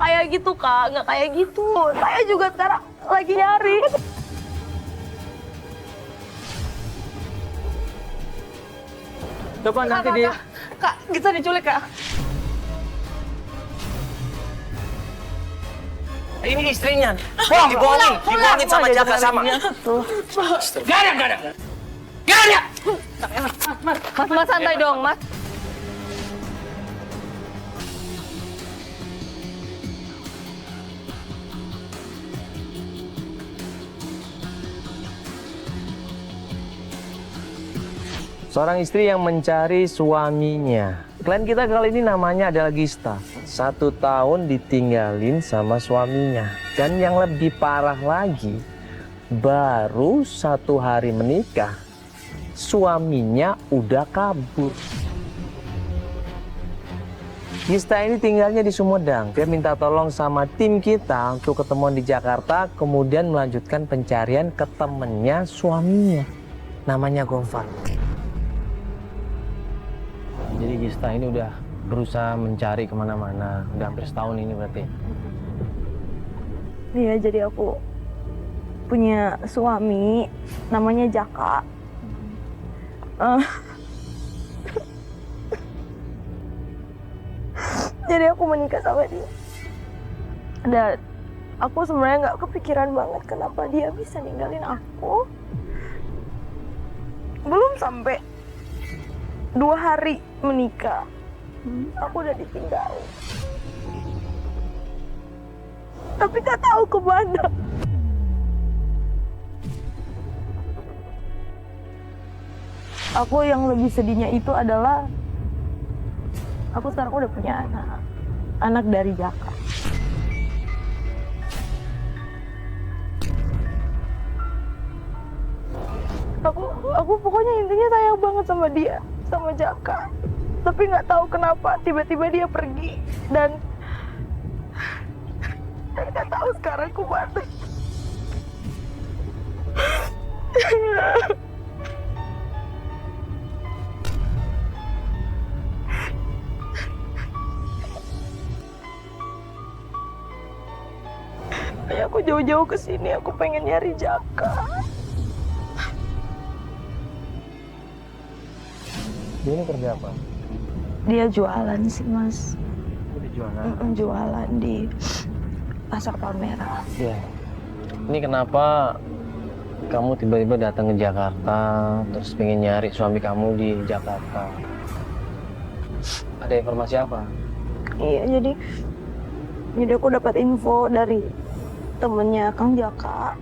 kayak gitu, Kak. Nggak kayak gitu. Saya juga sekarang lagi nyari. Coba nanti dia. Kak, kita diculik, Kak. Ini istrinya. Dibohongin sama Jaka sama. Gak ada. Mas, santai dong, Mas. Seorang istri yang mencari suaminya. Klien kita kali ini namanya adalah Gista. 1 tahun ditinggalin sama suaminya. Dan yang lebih parah lagi, baru 1 hari menikah, suaminya udah kabur. Gista ini tinggalnya di Sumedang. Dia minta tolong sama tim kita untuk ketemuan di Jakarta, kemudian melanjutkan pencarian ke temennya suaminya. Namanya Gofar. Jadi Gista ini udah berusaha mencari kemana-mana, udah hampir setahun ini berarti. Iya, jadi aku punya suami, namanya Jaka. Jadi aku menikah sama dia. Dan aku sebenarnya nggak kepikiran banget kenapa dia bisa ninggalin aku. Belum sampai 2 hari menikah, aku udah ditinggal. Tapi gak tahu kemana. Aku yang lebih sedihnya itu adalah aku sekarang udah punya anak dari Jaka. Aku pokoknya intinya sayang banget sama dia, sama Jaka. Tapi nggak tahu kenapa tiba-tiba dia pergi dan nggak tahu sekarang kemana. Ya, aku jauh-jauh ke sini, aku pengen nyari Jaka. Dia ini kerja apa? Dia jualan sih, Mas. Dia jualan. Jualan di Pasar Palmerah. Iya. Ini kenapa kamu tiba-tiba datang ke Jakarta, terus pengen nyari suami kamu di Jakarta? Ada informasi apa? Iya, jadi aku dapat info dari temennya Kang Jaka.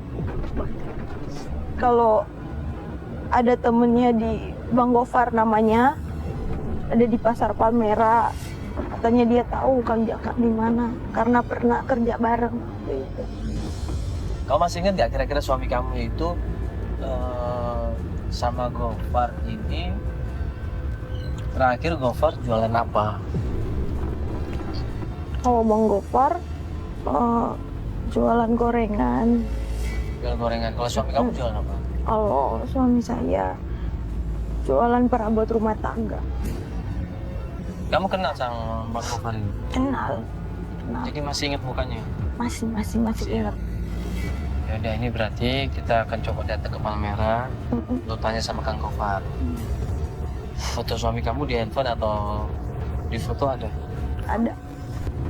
Kalau ada temennya di Bang Gofar namanya, ada di Pasar Palmerah. Katanya dia tahu Kang Jaka di mana karena pernah kerja bareng. Gitu. Kamu masih ingat nggak kira-kira suami kamu itu sama Gofar ini terakhir Gofar jualan apa? Kalau Bang Gofar jualan gorengan. Jualan gorengan. Kalau suami kamu jualan apa? Kalau suami saya jualan perabot rumah tangga. Kamu kenal sama Bang Gofar ini? Kenal. Jadi masih ingat mukanya? Masih ingat. Ya udah, ini berarti kita akan coba datang ke Palmerah untuk tanya sama Kang Gofar. Foto suami kamu di handphone atau di foto ada? Ada.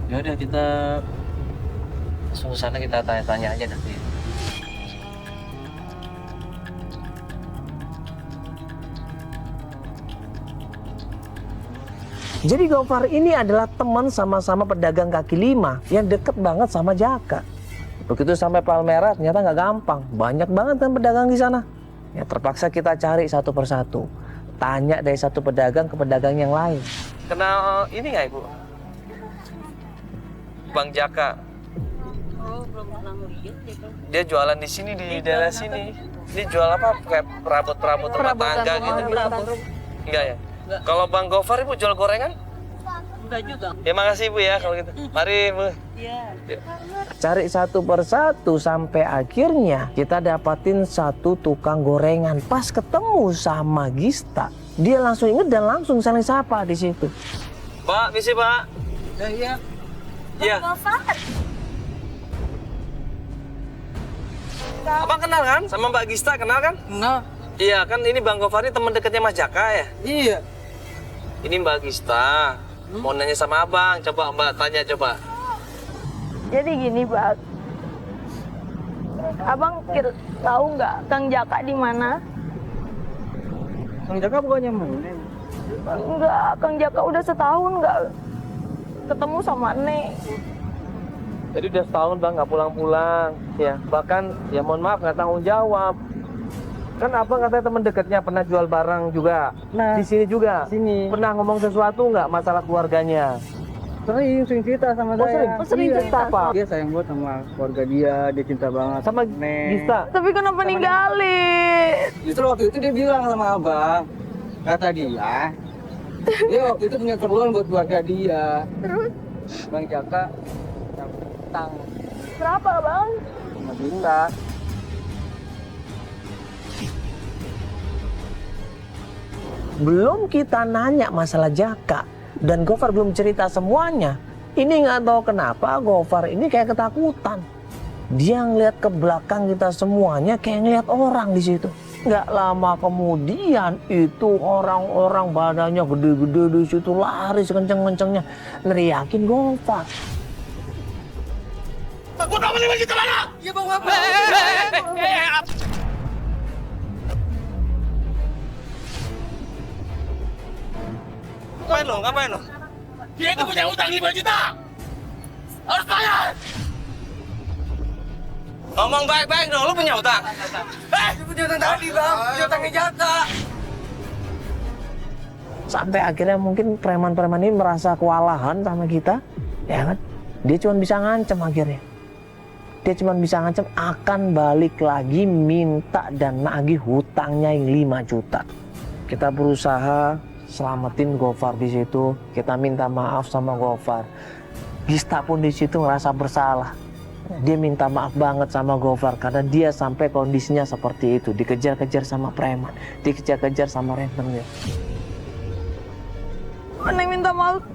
Ya udah, kita langsung ke sana, kita tanya-tanya aja nanti. Jadi Gofar ini adalah teman sama-sama pedagang kaki lima yang deket banget sama Jaka. Begitu sampai Palmerah ternyata nggak gampang, banyak banget kan pedagang di sana. Ya terpaksa kita cari satu persatu, tanya dari satu pedagang ke pedagang yang lain. Kenal ini nggak Ibu? Bang Jaka. Oh, belum pernah ngeliat ya, Bang. Dia jualan di sini, di daerah sini. Dia jual apa? Kayak perabot-perabot rumah tangga gitu. Enggak ya? Kalau Bang Gofar Ibu jual gorengan? Enggak juga. Ya makasih Ibu ya kalau gitu. Mari Ibu. Iya. Cari satu persatu sampai akhirnya kita dapatin satu tukang gorengan. Pas ketemu sama Gista, dia langsung inget dan langsung saling sapa di situ. Pak, misi Pak. Ya, iya. Iya. Abang kenal kan sama Mbak Gista, kenal kan? Kenal. Iya kan, ini Bang Gofar ini teman dekatnya Mas Jaka ya? Iya. Ini Mbak Gista. Mau nanya sama abang, coba Mbak tanya coba. Jadi gini, Bang. Abang tahu nggak Kang Jaka di mana? Kang Jaka bukannya mana? Enggak, Kang Jaka udah setahun nggak ketemu sama Neng. Jadi udah setahun Bang nggak pulang-pulang, ya. Bahkan ya mohon maaf nggak tanggung jawab. Kan abang katanya teman dekatnya pernah jual barang juga. Nah, Di sini juga. sini. Pernah ngomong sesuatu nggak masalah keluarganya? Sering cerita sama Oh, saya. sering Iya. cerita apa? Dia sayang banget sama keluarga dia cinta banget. Sama Neng. Gista. Tapi kenapa ninggalin? Justru waktu itu dia bilang sama abang, kata dia waktu itu punya keperluan buat keluarga dia. Terus Bang Jaka dapat utang berapa, Bang? sama Dinda. Belum kita nanya masalah Jaka dan Gofar belum cerita semuanya. Ini nggak tahu kenapa Gofar ini kayak ketakutan. Dia ngeliat ke belakang kita semuanya kayak ngeliat orang di situ. Nggak lama kemudian itu orang-orang badannya gede-gede di situ lari sekenceng-kencengnya neriakin Gofar. Aku tak boleh pergi ke mana? Iya bang, apa? Ngapain lo? Ngapain lo? Dia itu punya utang 5 juta. Harus bayar. Ngomong baik-baik dong, lu punya utang. Dia punya utang tadi bang, punya utangnya Jaka. Sampai akhirnya mungkin preman-preman ini merasa kewalahan sama kita, ya kan? Dia cuma bisa ngancem akhirnya. Dia cuma bisa ngancem akan balik lagi minta dan nagih hutangnya yang 5 juta. Kita berusaha selamatin Gofar di situ. Kita minta maaf sama Gofar. Gista pun di situ ngerasa bersalah. Dia minta maaf banget sama Gofar karena dia sampai kondisinya seperti itu, dikejar-kejar sama preman, dikejar-kejar sama rentenir. Neng minta maaf.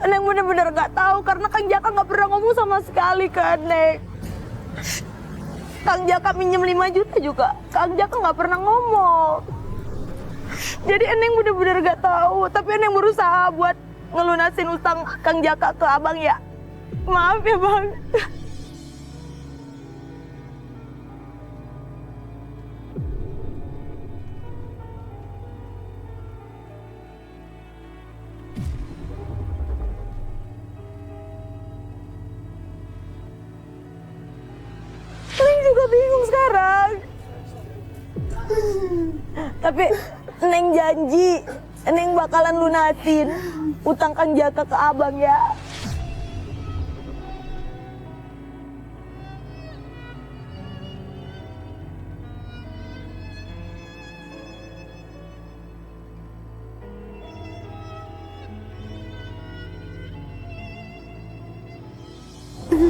Neng bener-bener gak tahu karena Kang Jaka gak pernah ngomong sama sekali ke Neng. Kang Jaka minjem 5 juta juga. Kang Jaka gak pernah ngomong. Jadi Neng bener-bener gak tahu. Tapi Neng berusaha buat ngelunasin utang Kang Jaka ke abang ya. Maaf ya bang. Neng juga bingung sekarang. Tapi Neng janji, Neng bakalan lunasin utang Kang Jaka ke abang ya.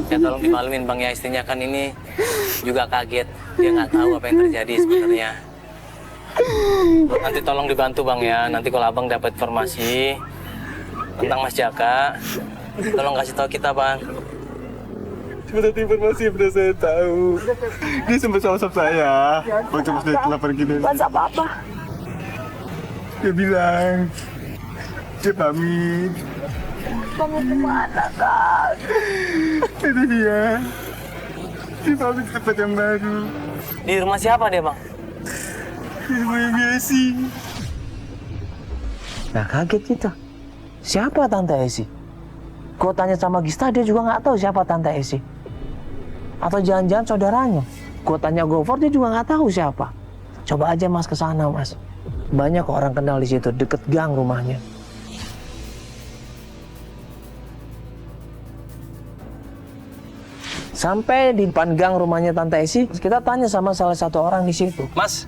Ya tolong dimaklumin Bang ya, istrinya kan ini juga kaget. Dia nggak tahu apa yang terjadi sebenarnya. Nanti tolong dibantu Bang ya. Nanti kalau Abang dapat informasi tentang Mas Jaka, tolong kasih tahu kita Bang. Cuma satu informasi yang pernah saya tahu. Dia sempat WhatsApp saya. Waktu pas dia lapar gini. WhatsApp apa? Dia bilang, dia pamit. Kamu kemana Kang? Itu dia. Dia pamit ke tempat yang baru. Di rumah siapa dia Bang? Di rumah yang biasa. Nah kaget kita. Siapa Tante Esi? Gue tanya sama Gista, dia juga nggak tahu siapa Tante Esi. Atau jangan-jangan saudaranya. Gue tanya Gofar, dia juga nggak tahu siapa. Coba aja Mas ke sana Mas. Banyak orang kenal di situ, deket gang rumahnya. Sampai di depan gang rumahnya Tante Esi, kita tanya sama salah satu orang di situ. Mas,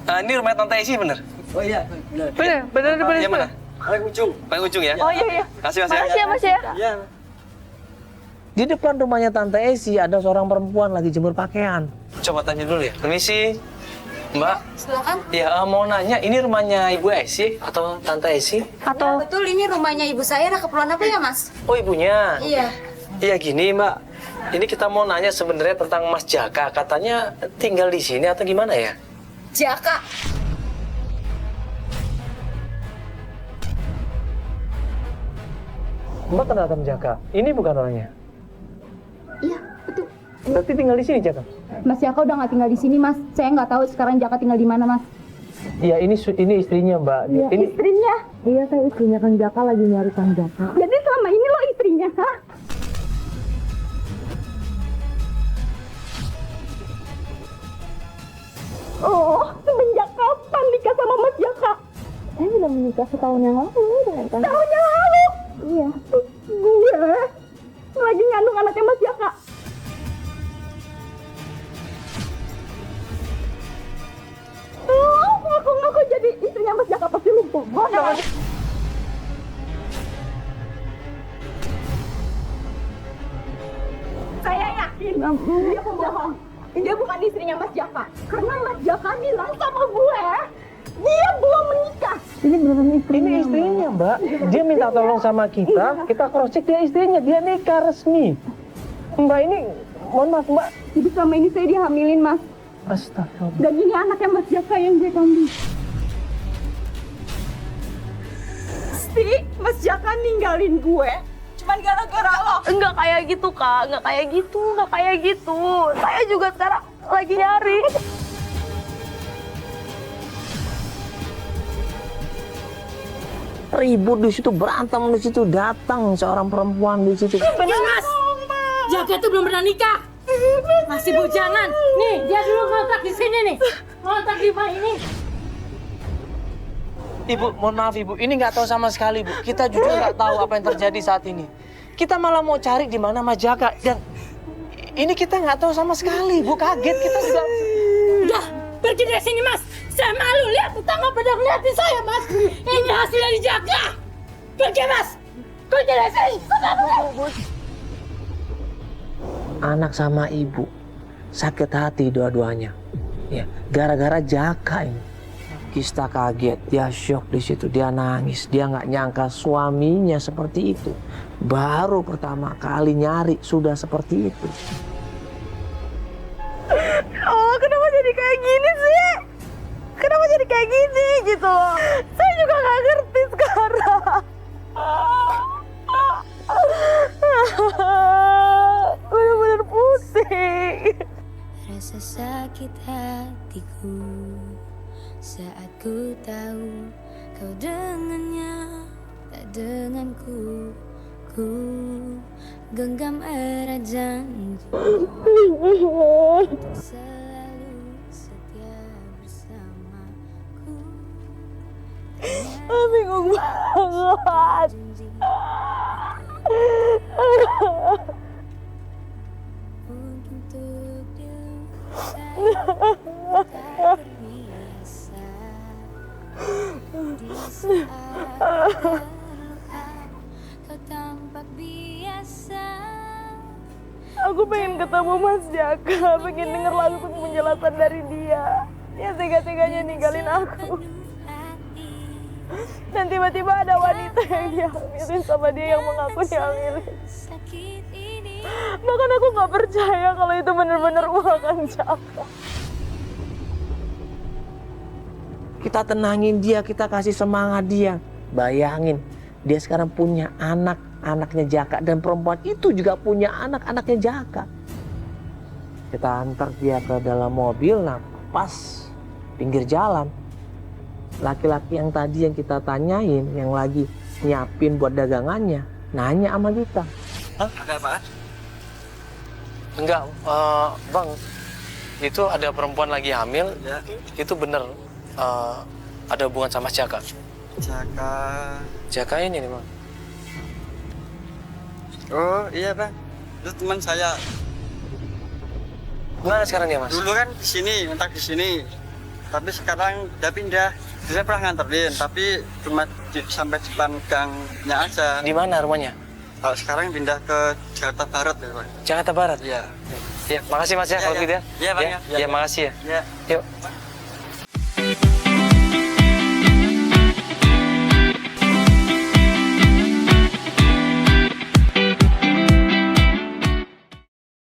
ini rumah Tante Esi bener? Oh iya, benar. Bener. Yang mana? Paling ujung. Paling ujung ya? Oh iya. Kasih Mas ya. Makasih ya Mas ya. Iya. Di depan rumahnya Tante Esi ada seorang perempuan lagi jemur pakaian. Coba tanya dulu ya. Permisi, Mbak. Silakan. Ya mau nanya, ini rumahnya Ibu Esi atau Tante Esi? Ya, betul ini rumahnya ibu saya. Ada keperluan apa ya, Mas? Oh ibunya. Iya. Iya gini Mbak, ini kita mau nanya sebenarnya tentang Mas Jaka. Katanya tinggal di sini atau gimana ya? Jaka. Mbak kenal sama Jaka? Ini bukan orangnya? Iya, betul. Berarti tinggal di sini Jaka? Mas Jaka udah nggak tinggal di sini, Mas. Saya nggak tahu sekarang Jaka tinggal di mana, Mas. Iya, ini istrinya Mbak. Iya, Ini istrinya. Iya, saya istrinya Kang Jaka lagi nyari Kang Jaka. Jadi selama ini lo istrinya, ha? Oh, semenjak kapan nikah sama Mas Jaka? Saya udah menikah setahun yang lalu dengan Kang. Tahun yang lalu. Iya. Gue lagi ngandung anaknya Mas Jaka. Oh, ngaku-ngaku jadi istrinya Mas Jaka pasti lumpuh. Bodoh. Saya yakin dia pembohong. Dia bukan istrinya Mas Jaka. Karena Mas Jaka bilang sama gue, dia belum menikah. Ini beneran istrinya. Ini istrinya Mbak. Dia minta tolong sama kita cross check dia istrinya, dia nikah resmi. Mbak ini, mohon maaf Mbak. Jadi selama ini saya dihamilin, Mas. Astagfirullah. Dan ini anaknya Mas Jaka yang dia kandung. Pasti Mas Jaka ninggalin gue cuman gara-gara lo. Enggak kayak gitu, Kak. Enggak kayak gitu. Saya juga sekarang lagi nyari. Ribut di situ, berantem di situ, datang seorang perempuan di situ. Mas, Jaka itu belum pernah nikah. Masih bujangan. Nih, dia dulu ngontrak di sini nih. Ngontrak di rumah ini. Ibu, mohon maaf Ibu, ini nggak tahu sama sekali Bu. Kita juga nggak tahu apa yang terjadi saat ini. Kita malah mau cari di mana Mas Jaka dan ini kita nggak tahu sama sekali Bu. Kaget kita juga. Udah, pergi dari sini Mas. Saya malu lihat tetangga pada ngeliatin saya Mas. Ini hasil dari Jaka. Pergi Mas. Pergi dari sini. Anak sama ibu sakit hati dua-duanya. Ya, gara-gara Jaka ini. Kista kaget, dia syok di situ, dia nangis, dia nggak nyangka suaminya seperti itu. Baru pertama kali nyari sudah seperti itu. Oh, kenapa jadi kayak gini sih? Kenapa jadi kayak gini gitu? Saya juga nggak ngerti sekarang. Bener-bener pusing. Rasa sakit hatiku saat ku tahu kau dengannya tak denganku. Ku genggam erat janji untuk selalu setia bersamaku. Bingung banget. Mungkin untuk dilupakan tak terbiasa. Di saat terluka kau tampak biasa. Aku pengen ketemu Mas Jaka, pengen denger langsung penjelasan dari dia. Dia tega-teganya ninggalin aku. Dan tiba-tiba ada wanita yang dihamilin sama dia yang mengaku dihamilin. Bahkan aku gak percaya kalau itu benar-benar bukan Jaka. Kita tenangin dia, kita kasih semangat dia. Bayangin, dia sekarang punya anak, anaknya Jaka. Dan perempuan itu juga punya anak, anaknya Jaka. Kita antar dia ke dalam mobil, nah pas pinggir jalan. Laki-laki yang tadi yang kita tanyain, yang lagi nyiapin buat dagangannya, nanya sama kita. Hah? Ada apa? Enggak, Bang. Itu ada perempuan lagi hamil. Ya. Itu bener ada hubungan sama Jaka. Jaka. Jaka ini nih Bang. Oh iya Bang, itu teman saya. Mana sekarang dia Mas? Dulu kan di sini, mentak di sini. Tapi sekarang udah pindah. Saya pernah nganterin, tapi cuma sampai depan gangnya aja. Di mana rumahnya? Kalau sekarang pindah ke Jakarta Barat ya Bang. Jakarta Barat. Iya. Ya, makasih Mas ya kalau gitu ya. Iya Bang ya. Ya, makasih ya. Iya. Yuk.